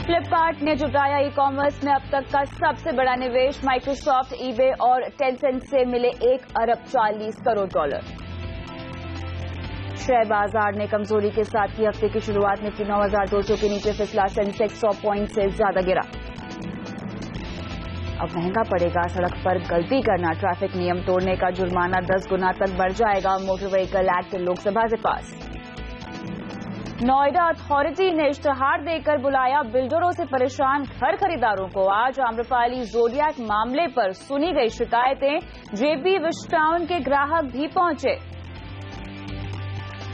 फ्लिपकार्ट ने जुटाया e commerce में अब तक का सबसे बड़ा निवेश। माइक्रोसॉफ्ट, ईबे और टेंसेंट से मिले 1 अरब 40 करोड़ डॉलर। शेयर बाजार ने कमजोरी के साथ की हफ्ते की शुरुआत। निफ्टी 9,200 के नीचे फिसला। सेंसेक्स 100 पॉइंट से ज्यादा गिरा। अब महंगा पड़ेगा सड़क पर गलती करना। ट्रैफिक नियम तोड़ने का जुर्माना 10 गुना तक बढ़ जाएगा। मोटर व्हीकल एक्ट लोकसभा से पास। नोएडा अथॉरिटी ने इश्तहार देकर बुलाया बिल्डरों से परेशान घर खरीदारों को। आज आम्रपाली जोडियाक मामले पर सुनी गई शिकायतें। जेपी विस्टाउन के ग्राहक भी पहुंचे।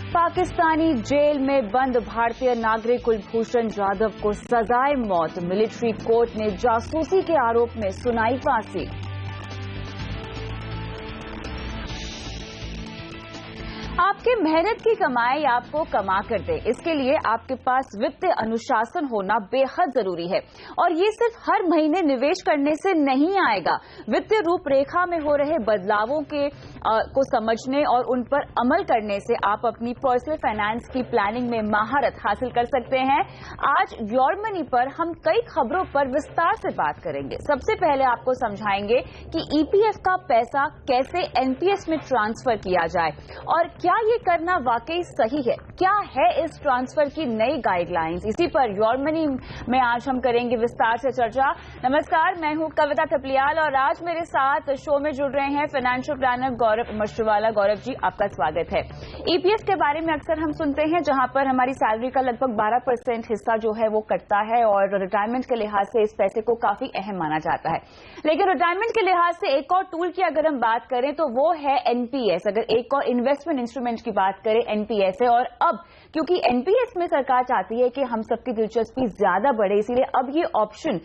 पाकिस्तानी जेल में बंद भारतीय नागरिक कुलभूषण जाधव को सजाए मौत। मिलिट्री कोर्ट ने जासूसी के आरोप में सुनाई फांसी। आपके मेहनत की कमाई आपको कमा कर दे, इसके लिए आपके पास वित्तीय अनुशासन होना बेहद जरूरी है। और ये सिर्फ हर महीने निवेश करने से नहीं आएगा। वित्तीय रूपरेखा में हो रहे बदलावों को समझने और उन पर अमल करने से आप अपनी पर्सनल फाइनेंस की प्लानिंग में महारत हासिल कर सकते हैं। आज योर मनी पर हम कई खबरों पर विस्तार से बात करेंगे। सबसे पहले आपको समझाएंगे कि ईपीएफ का पैसा कैसे एनपीएस में ट्रांसफर किया जाए और क्या ये करना वाकई सही है। क्या है इस ट्रांसफर की नई गाइडलाइंस। इसी पर योर मनी में आज हम करेंगे विस्तार से चर्चा। नमस्कार, मैं हूं कविता थपलियाल और आज मेरे साथ शो में जुड़ रहे हैं फाइनेंशियल प्लानर गौरव मशरूवाला। गौरव जी, आपका स्वागत है। ईपीएफ के बारे में अक्सर हम सुनते हैं जहां पर हमारी सैलरी का लगभग 12% हिस्सा जो है वो कटता है और रिटायरमेंट के लिहाज से इस पैसे को काफी अहम माना जाता है। लेकिन रिटायरमेंट के लिहाज से एक और टूल की अगर हम बात करें तो वो है एनपीएस। अगर एक और इन्वेस्टमेंट इंस्ट्रूमेंट की बात करें, एनपीएस है। और अब क्योंकि एनपीएस में सरकार चाहती है कि हम सबकी दिलचस्पी ज्यादा बढ़े, इसीलिए अब ये ऑप्शन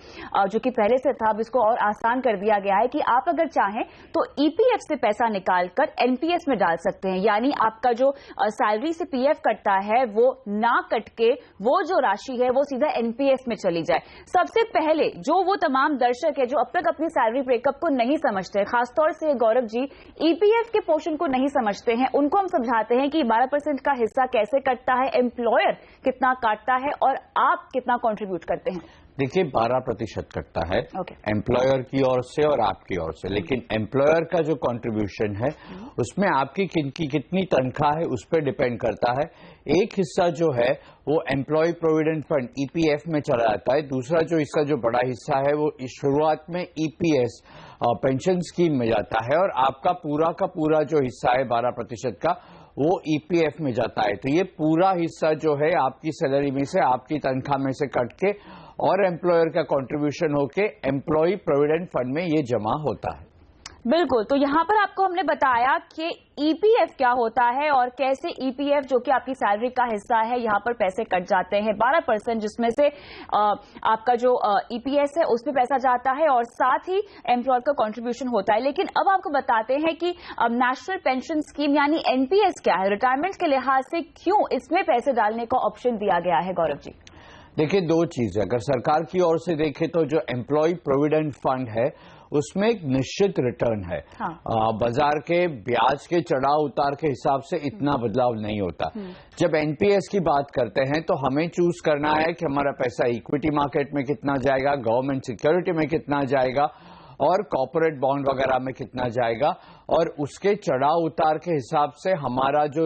जो कि पहले से था, अब इसको और आसान कर दिया गया है कि आप अगर चाहें तो ईपीएफ से पैसा निकालकर एनपीएस में डाल सकते हैं। यानी आपका जो सैलरी से पीएफ कटता है वो ना कट के वो जो राशि है वो सीधा एनपीएस में चली जाए। सबसे पहले जो वो तमाम दर्शक है जो अब तक अपनी सैलरी ब्रेकअप को नहीं समझते, खासतौर से गौरव जी ईपीएफ के पोर्शन को नहीं समझते हैं, उनको हम समझाते हैं कि 12% का हिस्सा कैसे कटता है, एम्प्लॉयर कितना काटता है और आप कितना कंट्रीब्यूट करते हैं। देखिए 12% कटता है एम्प्लॉयर की ओर से और आपकी ओर से, लेकिन एम्प्लॉयर का जो कंट्रीब्यूशन है उसमें आपकी कितनी तनख्वाह है उस पर डिपेंड करता है। एक हिस्सा जो है वो एम्प्लॉय प्रोविडेंट फंड ईपीएफ में चला जाता है। दूसरा जो हिस्सा जो बड़ा हिस्सा है वो इस शुरुआत में ईपीएस पेंशन स्कीम में जाता है और आपका पूरा का पूरा जो हिस्सा है 12% का वो ईपीएफ में जाता है। तो ये पूरा हिस्सा जो है आपकी सैलरी में से, आपकी तनख्वाह में से कट के और एम्प्लॉयर का कंट्रीब्यूशन होके एम्प्लॉय प्रोविडेंट फंड में ये जमा होता है। बिल्कुल, तो यहाँ पर आपको हमने बताया कि ईपीएफ क्या होता है और कैसे ईपीएफ जो कि आपकी सैलरी का हिस्सा है यहाँ पर पैसे कट जाते हैं 12%, जिसमें से आपका जो ईपीएस है उसमें पैसा जाता है और साथ ही एम्प्लॉयर का कंट्रीब्यूशन होता है। लेकिन अब आपको बताते हैं कि नेशनल पेंशन स्कीम यानी एनपीएस क्या है, रिटायरमेंट के लिहाज से क्यों इसमें पैसे डालने का ऑप्शन दिया गया है। गौरव जी, देखिए दो चीज है, अगर सरकार की ओर से देखें तो जो एम्प्लॉय प्रोविडेंट फंड है उसमें एक निश्चित रिटर्न है। बाजार के ब्याज के चढ़ाव उतार के हिसाब से इतना बदलाव नहीं होता। जब एनपीएस की बात करते हैं तो हमें चूज करना है कि हमारा पैसा इक्विटी मार्केट में कितना जाएगा, गवर्नमेंट सिक्योरिटी में कितना जाएगा और कॉर्पोरेट बॉन्ड वगैरह में कितना जाएगा, और उसके चढ़ाव उतार के हिसाब से हमारा जो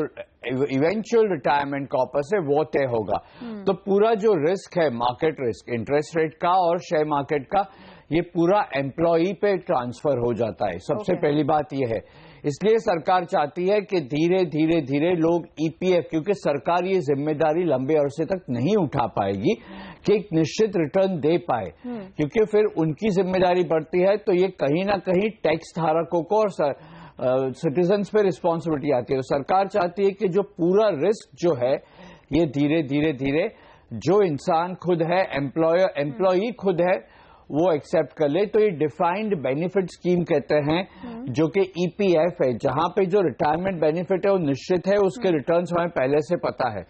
इवेंचुअल रिटायरमेंट कॉर्पस है वो तय होगा। तो पूरा जो रिस्क है, मार्केट रिस्क, इंटरेस्ट रेट का और शेयर मार्केट का, ये पूरा एम्प्लॉई पे ट्रांसफर हो जाता है। सबसे पहली बात ये है, इसलिए सरकार चाहती है कि धीरे धीरे धीरे लोग ईपीएफ, क्योंकि सरकार ये जिम्मेदारी लंबे अरसे तक नहीं उठा पाएगी कि एक निश्चित रिटर्न दे पाए, क्योंकि फिर उनकी जिम्मेदारी बढ़ती है तो ये कहीं ना कहीं टैक्स धारकों को और सिटीजन्स पे रिस्पॉन्सिबिलिटी आती है। सरकार चाहती है कि जो पूरा रिस्क जो है ये धीरे धीरे धीरे जो इंसान खुद है, एम्प्लॉई खुद है, वो एक्सेप्ट कर ले। तो ये डिफाइंड बेनिफिट स्कीम कहते हैं, जो कि ईपीएफ है, जहां पे जो रिटायरमेंट बेनिफिट है वो निश्चित है, उसके रिटर्न्स हमें पहले से पता है।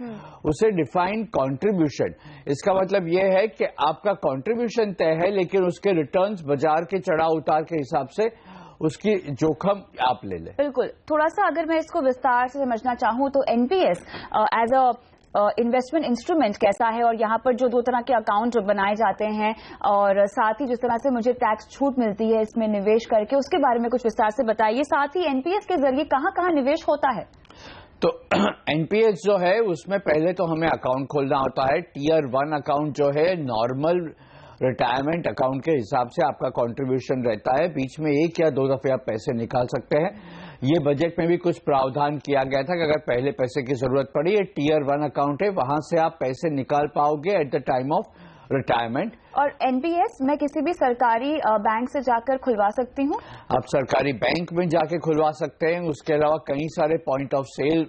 उसे डिफाइंड कंट्रीब्यूशन, इसका मतलब ये है कि आपका कंट्रीब्यूशन तय है लेकिन उसके रिटर्न्स बाजार के चढ़ाव उतार के हिसाब से उसकी जोखिम आप ले लें। बिल्कुल, थोड़ा सा अगर मैं इसको विस्तार से समझना चाहूं तो NPS as a investment instrument कैसा है, और यहाँ पर जो दो तरह के अकाउंट बनाए जाते हैं और साथ ही जिस तरह से मुझे टैक्स छूट मिलती है इसमें निवेश करके, उसके बारे में कुछ विस्तार से बताइए। साथ ही एनपीएस के जरिए कहाँ कहाँ निवेश होता है? तो एनपीएस जो है उसमें पहले तो हमें अकाउंट खोलना होता है। टियर 1 अकाउंट जो है नॉर्मल रिटायरमेंट अकाउंट के हिसाब से आपका कंट्रीब्यूशन रहता है। बीच में 1 या 2 दफे आप पैसे निकाल सकते हैं। ये बजट में भी कुछ प्रावधान किया गया था कि अगर पहले पैसे की जरूरत पड़ी, ये टियर 1 अकाउंट है, वहां से आप पैसे निकाल पाओगे at the time of retirement. और एनपीएस मैं किसी भी सरकारी बैंक से जाकर खुलवा सकती हूँ? आप सरकारी बैंक में जाके खुलवा सकते हैं। उसके अलावा कई सारे पॉइंट ऑफ सेल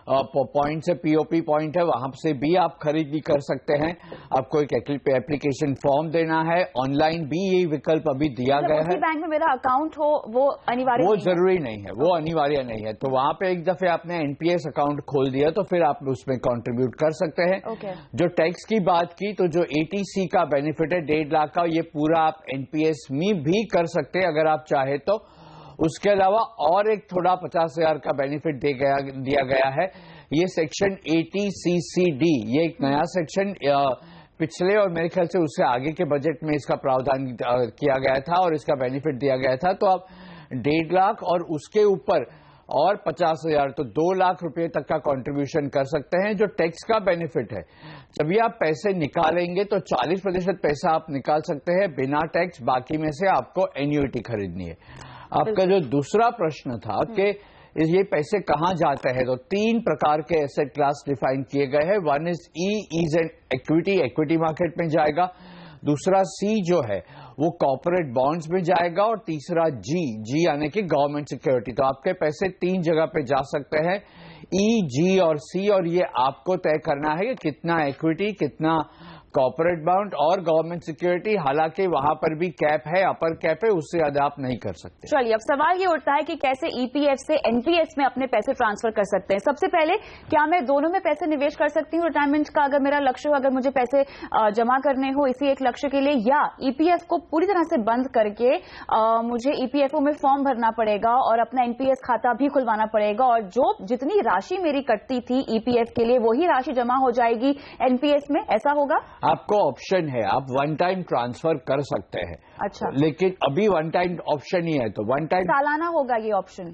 पॉइंट से पीओपी पॉइंट है, वहां से भी आप खरीदी कर सकते हैं। आपको एक एप्लीकेशन फॉर्म देना है। ऑनलाइन भी ये विकल्प अभी दिया गया है। बैंक में मेरा अकाउंट हो वो अनिवार्य वो जरूरी नहीं है, वो अनिवार्य नहीं है। तो वहां पे एक दफे आपने एनपीएस अकाउंट खोल दिया तो फिर आप उसमें कंट्रीब्यूट कर सकते हैं। जो टैक्स की बात की, तो जो एटीसी का बेनिफिट है 1.5 लाख का, ये पूरा आप एनपीएस में भी कर सकते हैं अगर आप चाहे तो। उसके अलावा और एक थोड़ा 50,000 का बेनिफिट दिया गया है। ये सेक्शन 80CCD, ये एक नया सेक्शन पिछले और मेरे ख्याल से उससे आगे के बजट में इसका प्रावधान किया गया था और इसका बेनिफिट दिया गया था। तो आप 1.5 लाख और उसके ऊपर और 50,000, तो 2 लाख रुपए तक का कंट्रीब्यूशन कर सकते हैं। जो टैक्स का बेनिफिट है, जब भी आप पैसे निकालेंगे तो 40% पैसा आप निकाल सकते हैं बिना टैक्स, बाकी में से आपको एन्युइटी खरीदनी है। आपका जो दूसरा प्रश्न था कि ये पैसे कहां जाते हैं, तो 3 प्रकार के एसेट क्लास डिफाइन किए गए हैं। One is is an equity market में जाएगा। दूसरा सी जो है वो कॉर्पोरेट बॉन्ड्स में जाएगा, और तीसरा जी यानी कि गवर्नमेंट सिक्योरिटी। तो आपके पैसे 3 जगह पे जा सकते हैं, ई, जी और सी, और ये आपको तय करना है कि कितना इक्विटी, कितना कॉर्पोरेट बॉन्ड और गवर्नमेंट सिक्योरिटी। हालांकि वहां पर भी कैप है, अपर कैप है, उससे ज्यादा आप नहीं कर सकते। चलिए, अब सवाल ये उठता है कि कैसे ईपीएफ से एनपीएस में अपने पैसे ट्रांसफर कर सकते हैं। सबसे पहले, क्या मैं दोनों में पैसे निवेश कर सकती हूँ? रिटायरमेंट का अगर मेरा लक्ष्य हो, अगर मुझे पैसे जमा करने हो इसी एक लक्ष्य के लिए, या ईपीएफ को पूरी तरह से बंद करके मुझे ईपीएफओ में फॉर्म भरना पड़ेगा और अपना एनपीएस खाता भी खुलवाना पड़ेगा, और जो जितनी राशि मेरी कटती थी ईपीएफ के लिए वही राशि जमा हो जाएगी एनपीएस में, ऐसा होगा? आपको ऑप्शन है, आप वन टाइम ट्रांसफर कर सकते हैं। अच्छा, लेकिन अभी वन टाइम ऑप्शन ही है, तो वन टाइम सालाना होगा ये ऑप्शन?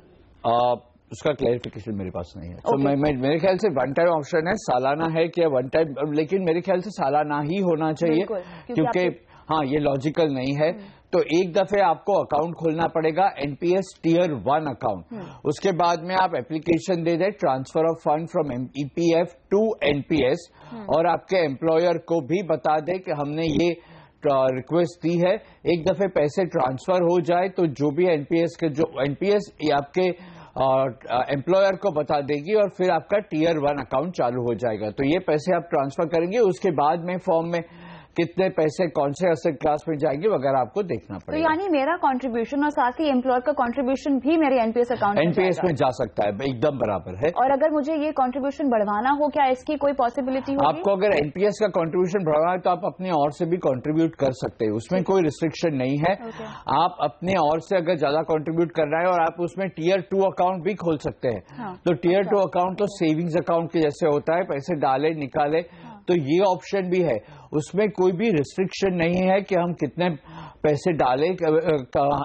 उसका क्लैरिफिकेशन मेरे पास नहीं है। तो मेरे ख्याल से वन टाइम ऑप्शन है, सालाना है कि वन टाइम, लेकिन मेरे ख्याल से सालाना ही होना चाहिए, क्योंकि हाँ ये लॉजिकल नहीं है। तो एक दफे आपको अकाउंट खोलना पड़ेगा, एनपीएस टियर 1 अकाउंट। उसके बाद में आप एप्लीकेशन दे दें transfer of fund from EPF to NPS, और आपके एम्प्लॉयर को भी बता दें कि हमने ये रिक्वेस्ट दी है। एक दफे पैसे ट्रांसफर हो जाए तो जो भी एनपीएस के जो एनपीएस आपके एम्प्लॉयर को बता देगी, और फिर आपका टियर 1 अकाउंट चालू हो जाएगा। तो ये पैसे आप ट्रांसफर करेंगे, उसके बाद में फॉर्म में कितने पैसे कौन से एसेट क्लास में जाएंगे वगैरह आपको देखना पड़ेगा। तो यानी मेरा कंट्रीब्यूशन और साथ ही एम्प्लॉयर का कंट्रीब्यूशन भी मेरे एनपीएस अकाउंट में जा सकता है, एकदम बराबर है। और अगर मुझे ये कंट्रीब्यूशन बढ़वाना हो, क्या इसकी कोई पॉसिबिलिटी होगी? आपको अगर एनपीएस का कंट्रीब्यूशन बढ़वाना है तो आप अपने और से भी कंट्रीब्यूट कर सकते हैं, उसमें कोई रिस्ट्रिक्शन नहीं है। आप अपने और से अगर ज्यादा कंट्रीब्यूट करना है, और आप उसमें टियर 2 अकाउंट भी खोल सकते हैं। तो टियर 2 अकाउंट तो सेविंग्स अकाउंट के जैसे होता है, पैसे डाले निकाले, तो ये ऑप्शन भी है। उसमें कोई भी रिस्ट्रिक्शन नहीं है कि हम कितने पैसे डालें,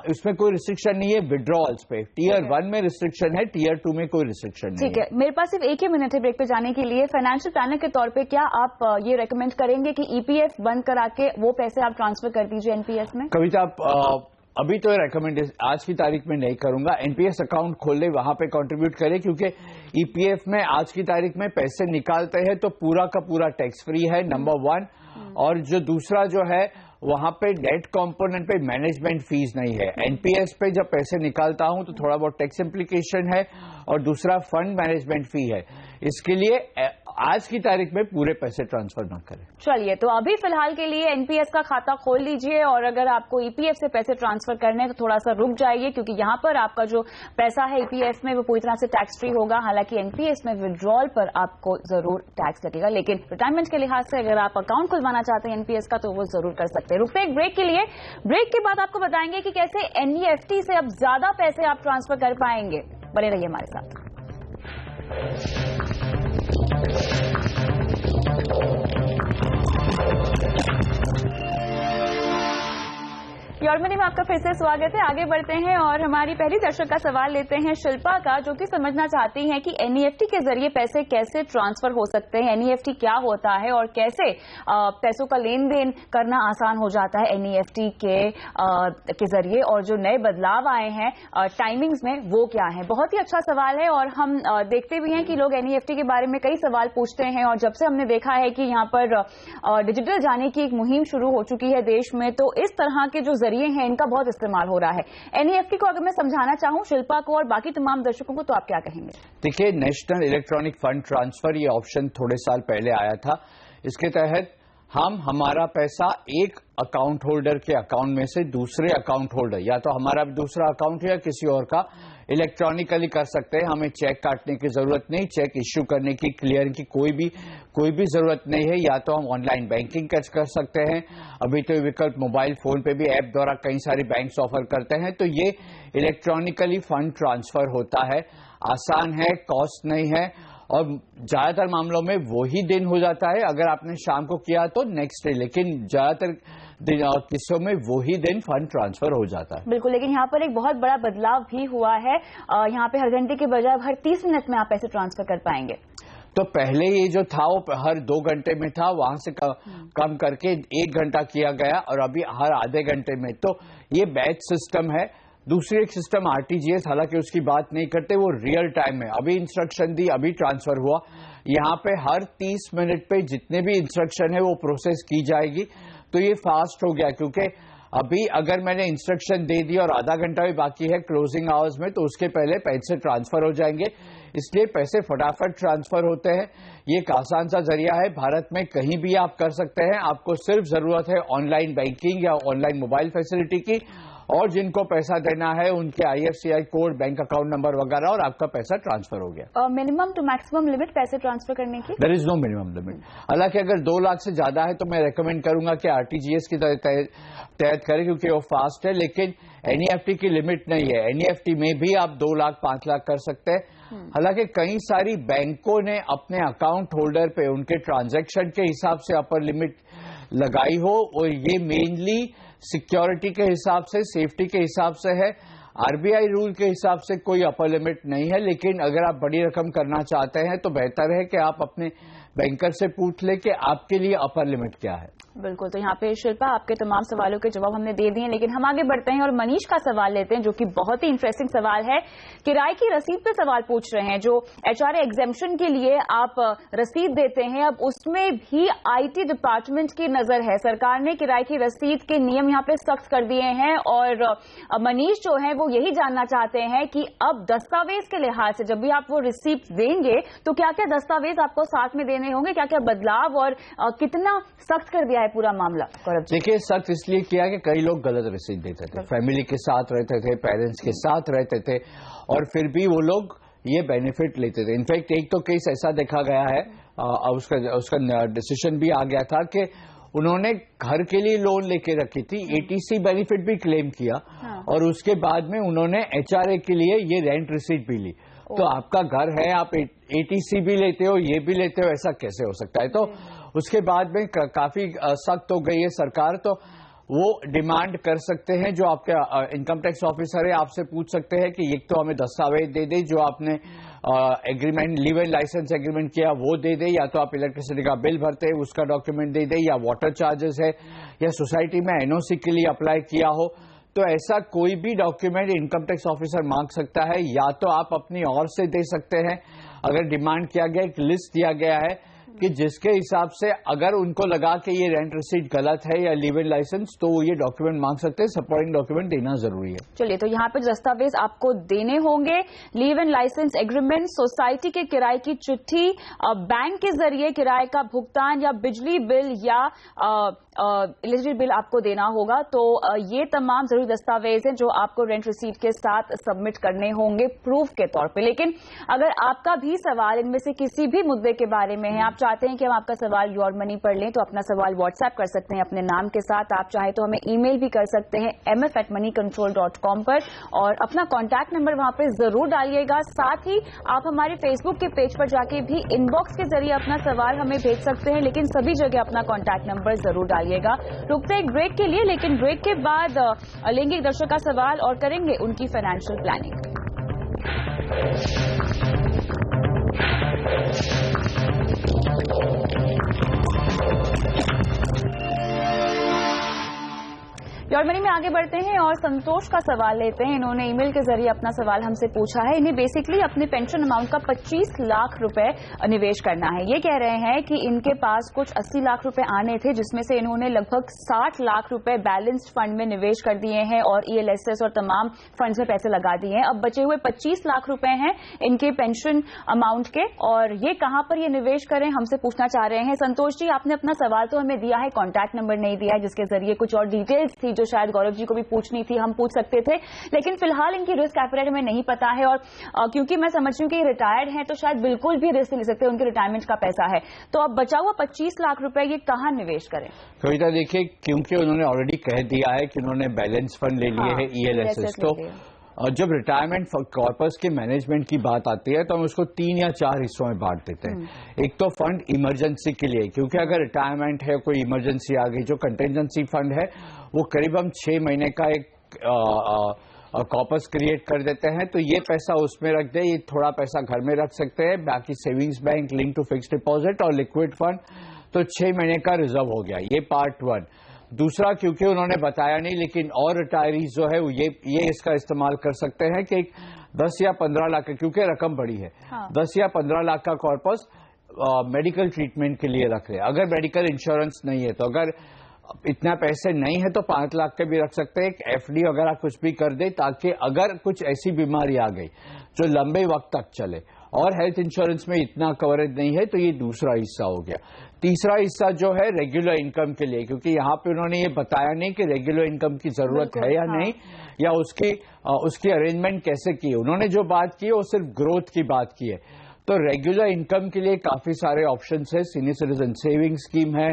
उसमें कोई रिस्ट्रिक्शन नहीं है विड्रॉल्स पे। टियर 1 में रिस्ट्रिक्शन है, टियर 2 में कोई रिस्ट्रिक्शन नहीं है। ठीक है, मेरे पास सिर्फ 1 ही मिनट है ब्रेक पे जाने के लिए। फाइनेंशियल प्लानर के तौर पे क्या आप ये रेकमेंड करेंगे कि ईपीएफ बंद करा के वो पैसे आप ट्रांसफर कर दीजिए एनपीएस में? कविता, अभी तो रेकमेंडेशन आज की तारीख में नहीं करूंगा। एनपीएस अकाउंट खोल ले, वहां पे कंट्रीब्यूट करें, क्योंकि ईपीएफ में आज की तारीख में पैसे निकालते हैं तो पूरा का पूरा टैक्स फ्री है, नंबर 1। और जो दूसरा जो है, वहां पे डेट कंपोनेंट पे मैनेजमेंट फीस नहीं है। एनपीएस पे जब पैसे निकालता हूं तो थोड़ा बहुत टैक्स इम्प्लीकेशन है, और दूसरा फंड मैनेजमेंट फी है। इसके लिए आज की तारीख में पूरे पैसे ट्रांसफर न करें। चलिए, तो अभी फिलहाल के लिए एनपीएस का खाता खोल लीजिए, और अगर आपको ईपीएफ से पैसे ट्रांसफर करने हैं तो थोड़ा सा रुक जाइए, क्योंकि यहां पर आपका जो पैसा है ईपीएफ में वो पूरी तरह से टैक्स फ्री होगा। हालांकि एनपीएस में विड्रॉल पर आपको जरूर टैक्स लगेगा, लेकिन रिटायरमेंट के लिहाज से अगर आप अकाउंट खुलवाना चाहते हैं एनपीएस का तो वो जरूर कर सकते हैं। सकते हैं। रुकते एक ब्रेक के लिए, ब्रेक के बाद आपको बताएंगे कि कैसे NEFT से अब ज्यादा पैसे आप ट्रांसफर कर पाएंगे। बने रहिए हमारे साथ। यौर्मनी में आपका फिर से स्वागत है। आगे बढ़ते हैं और हमारी पहली दर्शक का सवाल लेते हैं शिल्पा का, जो कि समझना चाहती हैं कि NEFT के जरिए पैसे कैसे ट्रांसफर हो सकते हैं, NEFT क्या होता है और कैसे पैसों का लेन देन करना आसान हो जाता है NEFT के जरिए, और जो नए बदलाव आए हैं टाइमिंग्स में वो क्या है। बहुत ही अच्छा सवाल है और हम देखते भी हैं कि लोग NEFT के बारे में कई सवाल पूछते हैं, और जब से हमने देखा है कि यहाँ पर डिजिटल जाने की एक मुहिम शुरू हो चुकी है देश में, तो इस तरह के जो जरिए हैं इनका बहुत इस्तेमाल हो रहा है। NEFT को अगर मैं समझाना चाहूं शिल्पा को और बाकी तमाम दर्शकों को, तो आप क्या कहेंगे? देखिए, नेशनल इलेक्ट्रॉनिक फंड ट्रांसफर ये ऑप्शन थोड़े साल पहले आया था। इसके तहत हम हमारा पैसा एक अकाउंट होल्डर के अकाउंट में से दूसरे अकाउंट होल्डर, या तो हमारा दूसरा अकाउंट है या किसी और का, इलेक्ट्रॉनिकली कर सकते हैं। हमें चेक काटने की जरूरत नहीं, चेक इश्यू करने की, क्लियर की कोई भी जरूरत नहीं है। या तो हम ऑनलाइन बैंकिंग कर सकते हैं। अभी तो विकल्प मोबाइल फोन पे भी ऐप द्वारा कई सारे बैंक्स ऑफर करते हैं। तो ये इलेक्ट्रॉनिकली फंड ट्रांसफर होता है, आसान है, कॉस्ट नहीं है, और ज्यादातर मामलों में वही दिन हो जाता है। अगर आपने शाम को किया तो नेक्स्ट डे, लेकिन ज्यादातर किस्सों में वही दिन फंड ट्रांसफर हो जाता है। बिल्कुल, लेकिन यहाँ पर एक बहुत बड़ा बदलाव भी हुआ है। यहाँ पे हर घंटे के बजाय हर 30 मिनट में आप पैसे ट्रांसफर कर पाएंगे। तो पहले ये जो था वो हर 2 घंटे में था, वहां से कम करके 1 घंटा किया गया, और अभी हर आधे घंटे में। तो ये बैच सिस्टम है। दूसरी एक सिस्टम RTGS, हालांकि उसकी बात नहीं करते, वो रियल टाइम में अभी इंस्ट्रक्शन दी, अभी ट्रांसफर हुआ। यहाँ पे हर 30 मिनट पे जितने भी इंस्ट्रक्शन है वो प्रोसेस की जाएगी। तो ये फास्ट हो गया, क्योंकि अभी अगर मैंने इंस्ट्रक्शन दे दी और आधा घंटा भी बाकी है क्लोजिंग आवर्स में, तो उसके पहले पैसे ट्रांसफर हो जाएंगे। इसलिए पैसे फटाफट ट्रांसफर होते हैं। ये एक आसान सा जरिया है, भारत में कहीं भी आप कर सकते हैं। आपको सिर्फ जरूरत है ऑनलाइन बैंकिंग या ऑनलाइन मोबाइल फैसिलिटी की, और जिनको पैसा देना है उनके IFCI code, bank account number वगैरह, और आपका पैसा ट्रांसफर हो गया। मिनिमम टू मैक्सिमम लिमिट पैसे ट्रांसफर करने की? There is no minimum limit. हालांकि अगर 2 लाख से ज्यादा है तो मैं रेकमेंड करूंगा कि RTGS की तहत करें, क्योंकि वो फास्ट है। लेकिन NEFT की लिमिट नहीं है। NEFT में भी आप 2 लाख 5 लाख कर सकते हैं। हालांकि कई सारी बैंकों ने अपने अकाउंट होल्डर पे उनके ट्रांजैक्शन के हिसाब से अपर लिमिट लगाई हो, और ये मेनली सिक्योरिटी के हिसाब से, सेफ्टी के हिसाब से है। RBI रूल के हिसाब से कोई अपर लिमिट नहीं है। लेकिन अगर आप बड़ी रकम करना चाहते हैं तो बेहतर है कि आप अपने बैंकर से पूछ ले कि आपके लिए अपर लिमिट क्या है। बिल्कुल, तो यहाँ पे शिल्पा आपके तमाम सवालों के जवाब हमने दे दिए, लेकिन हम आगे बढ़ते हैं और मनीष का सवाल लेते हैं, जो कि बहुत ही इंटरेस्टिंग सवाल है। किराए की रसीद पे सवाल पूछ रहे हैं। जो HRA एग्जेम्पशन के लिए आप रसीद देते हैं, अब उसमें भी IT डिपार्टमेंट की नजर है। सरकार ने किराए की रसीद के नियम यहाँ पे सख्त कर दिए हैं, और मनीष जो है वो यही जानना चाहते हैं कि अब दस्तावेज के लिहाज से जब भी आप वो रिसीप्ट देंगे तो क्या क्या दस्तावेज आपको साथ में देने होंगे, क्या क्या बदलाव, और कितना सख्त कर दिया है पूरा मामला? देखिए, सख्त इसलिए किया कि कई लोग गलत रसीद देते थे, फैमिली के साथ रहते थे, पेरेंट्स के साथ रहते थे, और फिर भी वो लोग ये बेनिफिट लेते थे। इनफैक्ट एक तो केस ऐसा देखा गया है, उसका डिसीजन भी आ गया था कि उन्होंने घर के लिए लोन लेके रखी थी, ATC बेनिफिट भी क्लेम किया, और उसके बाद में उन्होंने HRA के लिए ये रेंट रिसीट भी ली। तो आपका घर है, आप ATC भी लेते हो, ये भी लेते हो, ऐसा कैसे हो सकता है? तो उसके बाद में काफी सख्त हो गई है सरकार। तो वो डिमांड कर सकते हैं, जो आपके इनकम टैक्स ऑफिसर है आपसे पूछ सकते हैं कि एक तो हमें दस्तावेज दे दे, जो आपने agreement, live in licence agreement किया वो दे दे, या तो आप इलेक्ट्रिसिटी का बिल भरते हैं उसका डॉक्यूमेंट दे दे, या वाटर चार्जेस है, या सोसाइटी में NOC के लिए अप्लाई किया हो। तो ऐसा कोई भी डॉक्यूमेंट इनकम टैक्स ऑफिसर मांग सकता है, या तो आप अपनी ओर से दे सकते हैं। अगर डिमांड किया गया, एक लिस्ट दिया गया है कि जिसके हिसाब से अगर उनको लगा कि ये रेंट रिसीट गलत है या लिव इन लाइसेंस, तो ये डॉक्यूमेंट मांग सकते हैं। सपोर्टिंग डॉक्यूमेंट देना जरूरी है। चलिए, तो यहाँ पे दस्तावेज आपको देने होंगे, live in licence agreement, society के किराए की चिट्ठी, बैंक के जरिए किराए का भुगतान, या बिजली बिल, या इलेक्ट्रिसिटी बिल आपको देना होगा। तो ये तमाम जरूरी दस्तावेज हैं जो आपको रेंट रिसीट के साथ सबमिट करने होंगे प्रूफ के तौर पे। लेकिन अगर आपका भी सवाल इनमें से किसी भी मुद्दे के बारे में है, आप चाहते हैं कि हम आपका सवाल योर मनी पढ़ लें, तो अपना सवाल व्हाट्सएप कर सकते हैं अपने नाम के साथ। आप चाहे तो हमें ईमेल भी कर सकते हैं mf@moneycontrol.com पर, और अपना कॉन्टैक्ट नंबर वहां पे जरूर डालिएगा। साथ ही आप हमारे फेसबुक के पेज पर जाके भी इनबॉक्स के जरिए अपना सवाल हमें भेज सकते हैं, लेकिन सभी जगह अपना कॉन्टैक्ट नंबर जरूर डालिएगा। रुकते हैं एक ब्रेक के लिए, लेकिन ब्रेक के बाद लेंगे एक दर्शक का सवाल और करेंगे उनकी फाइनेंशियल प्लानिंग। योर मनी में आगे बढ़ते हैं और संतोष का सवाल लेते हैं। इन्होंने ईमेल के जरिए अपना सवाल हमसे पूछा है। इन्हें बेसिकली अपने पेंशन अमाउंट का 25 लाख रुपए निवेश करना है। ये कह रहे हैं कि इनके पास कुछ 80 लाख रुपए आने थे, जिसमें से इन्होंने लगभग 60 लाख रुपए बैलेंस्ड फंड में निवेश कर दिए हैं और ELSS और तमाम फंड्स में पैसे लगा दिए हैं। अब बचे हुए 25 लाख रुपए हैं इनके पेंशन अमाउंट के, और ये कहां पर ये निवेश करें हमसे पूछना चाह रहे हैं। संतोष जी, आपने अपना सवाल तो हमें दिया है, कॉन्टैक्ट नंबर नहीं दिया है, जिसके जरिए कुछ और डिटेल्स थी जो शायद गौरव जी को भी पूछनी थी, हम पूछ सकते थे, लेकिन फिलहाल इनकी रिस्क एपेटाइट हमें नहीं पता है। और क्योंकि मैं समझ रही हूँ कि रिटायर्ड हैं तो शायद बिल्कुल भी रिस्क नहीं ले सकते, उनके रिटायरमेंट का पैसा है। तो अब बचा हुआ 25 लाख रुपए ये कहां निवेश करें? कविता, देखिए, क्योंकि उन्होंने ऑलरेडी कह दिया है कि उन्होंने बैलेंस फंड ले लिए है ELSS, तो जब रिटायरमेंट कॉर्पस के मैनेजमेंट की बात आती है तो हम उसको 3 या 4 हिस्सों में बांट देते हैं। एक तो फंड इमरजेंसी के लिए, क्योंकि अगर रिटायरमेंट है, कोई इमरजेंसी आ गई, जो कंटिजेंसी फंड है वो करीब हम 6 महीने का एक कॉर्पस क्रिएट कर देते हैं, तो ये पैसा उसमें रख दे, ये थोड़ा पैसा घर में रख सकते हैं, बाकी savings bank, link to fixed deposit और लिक्विड फंड, तो 6 महीने का रिजर्व हो गया। ये पार्ट 1। दूसरा, क्योंकि उन्होंने बताया नहीं, लेकिन और रिटायरीज जो है ये इसका इस्तेमाल कर सकते हैं कि 10 या 15 लाख, क्योंकि रकम बड़ी है, 10 या 15 लाख का कॉर्पस मेडिकल ट्रीटमेंट के लिए रख रहे हैं। अगर मेडिकल इंश्योरेंस नहीं है, तो अगर इतना पैसे नहीं है तो 5 लाख के भी रख सकते हैं। एक FD वगैरह कुछ भी कर दे, ताकि अगर कुछ ऐसी बीमारी आ गई जो लंबे वक्त तक चले, और हेल्थ इंश्योरेंस में इतना कवरेज नहीं है, तो ये दूसरा हिस्सा हो गया। तीसरा हिस्सा जो है रेगुलर इनकम के लिए, क्योंकि यहाँ पे उन्होंने ये बताया नहीं कि रेगुलर इनकम की जरूरत है या नहीं, या उसकी अरेंजमेंट कैसे की है। उन्होंने जो बात की है वो सिर्फ ग्रोथ की बात की है। तो रेगुलर इनकम के लिए काफी सारे ऑप्शंस है। सीनियर सिटीजन सेविंग स्कीम है,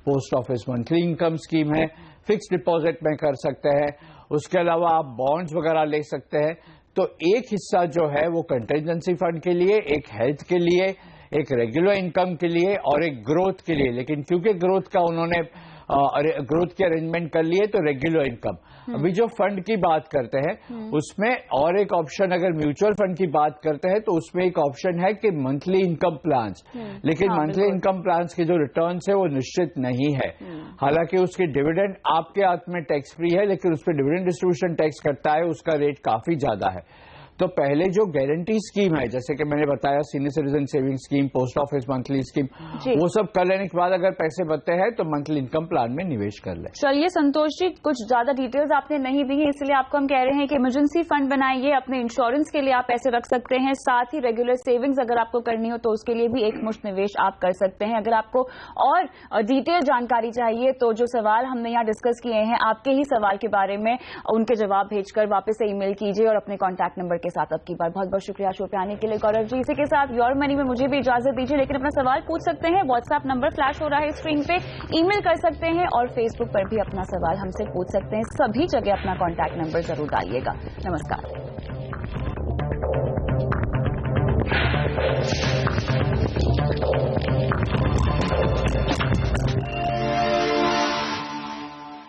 post office monthly income scheme है, फिक्स डिपॉजिट में कर सकते हैं, उसके अलावा आप बॉन्ड्स वगैरह ले सकते हैं। तो एक हिस्सा जो है वो कंटिजेंसी फंड के लिए, एक हेल्थ के लिए, एक रेगुलर इनकम के लिए और एक ग्रोथ के लिए। लेकिन क्योंकि ग्रोथ का उन्होंने ग्रोथ की अरेंजमेंट कर लिए, तो रेगुलर इनकम। अभी जो फंड की बात करते हैं उसमें और एक ऑप्शन, अगर म्यूचुअल फंड की बात करते हैं तो उसमें एक ऑप्शन है कि मंथली इनकम प्लान्स, लेकिन मंथली इनकम प्लान्स के जो रिटर्न्स है वो निश्चित नहीं है। हालांकि उसकी डिविडेंड आपके हाथ में टैक्स फ्री है, लेकिन उस पर डिविडेंड डिस्ट्रीब्यूशन टैक्स कटता है, उसका रेट काफी ज्यादा है। तो पहले जो गारंटी स्कीम है, जैसे कि मैंने बताया senior citizen saving scheme, post office monthly scheme, वो सब कर लेने के बाद अगर पैसे बचते हैं तो मंथली इनकम प्लान में निवेश कर ले। चलिए संतोष जी, कुछ ज्यादा डिटेल्स आपने नहीं दी है, इसलिए आपको हम कह रहे हैं कि इमरजेंसी फंड बनाइए, अपने इंश्योरेंस के लिए आप पैसे रख सकते हैं, साथ ही रेगुलर सेविंग्स अगर आपको करनी हो तो उसके लिए भी एक मुश्त निवेश आप कर सकते हैं। अगर आपको और डिटेल जानकारी चाहिए तो जो सवाल हमने यहाँ डिस्कस किए हैं, आपके ही सवाल के बारे में उनके जवाब भेजकर वापस से ईमेल कीजिए और अपने कॉन्टैक्ट नंबर के साथ। अब की बार बहुत बहुत शुक्रिया शो पे आने के लिए गौरव जी। इसी के साथ योर मनी में मुझे भी इजाजत दीजिए, लेकिन अपना सवाल पूछ सकते हैं, व्हाट्सएप नंबर फ्लैश हो रहा है स्क्रीन पे, ईमेल कर सकते हैं और फेसबुक पर भी अपना सवाल हमसे पूछ सकते हैं। सभी जगह अपना कॉन्टैक्ट नंबर जरूर डालिएगा। नमस्कार।